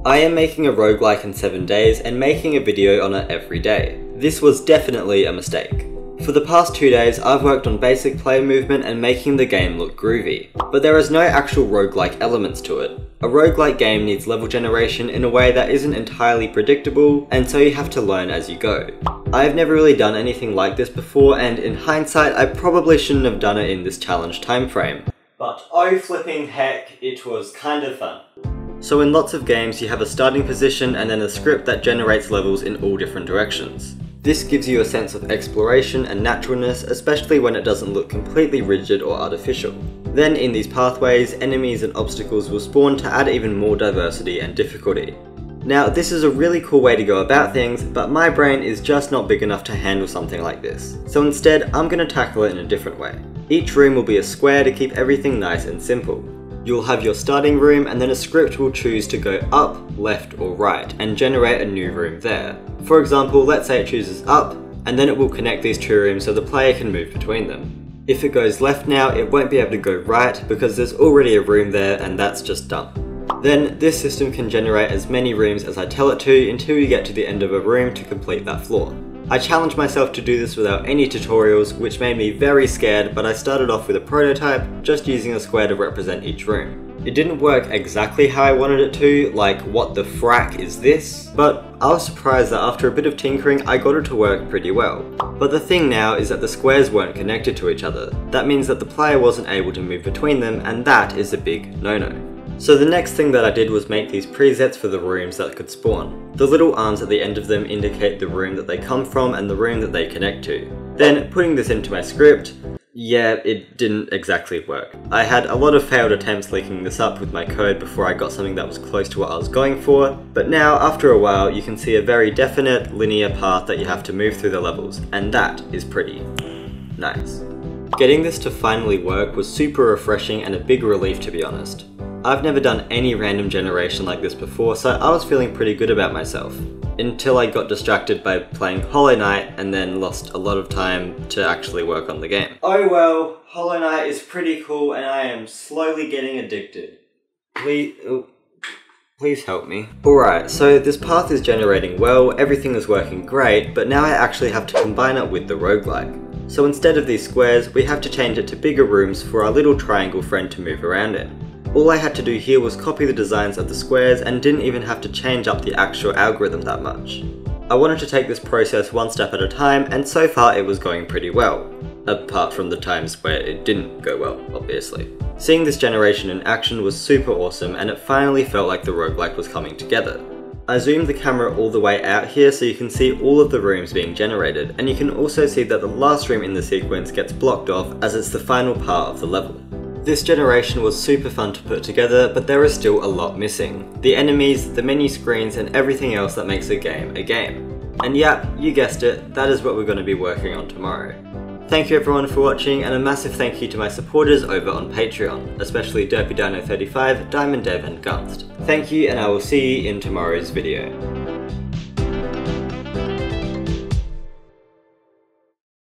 I am making a roguelike in 7 days and making a video on it every day. This was definitely a mistake. For the past 2 days, I've worked on basic player movement and making the game look groovy, but there is no actual roguelike elements to it. A roguelike game needs level generation in a way that isn't entirely predictable, and so you have to learn as you go. I have never really done anything like this before, and in hindsight, I probably shouldn't have done it in this challenge timeframe. But oh flipping heck, it was kind of fun. So in lots of games, you have a starting position and then a script that generates levels in all different directions. This gives you a sense of exploration and naturalness, especially when it doesn't look completely rigid or artificial. Then in these pathways, enemies and obstacles will spawn to add even more diversity and difficulty. Now this is a really cool way to go about things, but my brain is just not big enough to handle something like this. So instead, I'm going to tackle it in a different way. Each room will be a square to keep everything nice and simple. You'll have your starting room and then a script will choose to go up, left or right and generate a new room there. For example, let's say it chooses up and then it will connect these two rooms so the player can move between them. If it goes left now, it won't be able to go right because there's already a room there and that's just dumb. Then this system can generate as many rooms as I tell it to until you get to the end of a room to complete that floor. I challenged myself to do this without any tutorials, which made me very scared, but I started off with a prototype, just using a square to represent each room. It didn't work exactly how I wanted it to, like what the frack is this, but I was surprised that after a bit of tinkering I got it to work pretty well. But the thing now is that the squares weren't connected to each other. That means that the player wasn't able to move between them, and that is a big no-no. So the next thing that I did was make these presets for the rooms that could spawn. The little arms at the end of them indicate the room that they come from and the room that they connect to. Then putting this into my script, yeah, it didn't exactly work. I had a lot of failed attempts linking this up with my code before I got something that was close to what I was going for, but now after a while you can see a very definite linear path that you have to move through the levels, and that is pretty nice. Getting this to finally work was super refreshing and a big relief, to be honest. I've never done any random generation like this before, so I was feeling pretty good about myself. Until I got distracted by playing Hollow Knight and then lost a lot of time to actually work on the game. Oh well, Hollow Knight is pretty cool and I am slowly getting addicted. Please help me. Alright, so this path is generating well, everything is working great, but now I actually have to combine it with the roguelike. So instead of these squares, we have to change it to bigger rooms for our little triangle friend to move around in. All I had to do here was copy the designs of the squares and didn't even have to change up the actual algorithm that much. I wanted to take this process one step at a time, and so far it was going pretty well. Apart from the times where it didn't go well, obviously. Seeing this generation in action was super awesome, and it finally felt like the roguelike was coming together. I zoomed the camera all the way out here so you can see all of the rooms being generated, and you can also see that the last room in the sequence gets blocked off as it's the final part of the level. This generation was super fun to put together, but there is still a lot missing. The enemies, the menu screens, and everything else that makes a game a game. And yeah, you guessed it, that is what we're going to be working on tomorrow. Thank you everyone for watching, and a massive thank you to my supporters over on Patreon, especially DerpyDino35, DiamondDev, and Gunst. Thank you, and I will see you in tomorrow's video.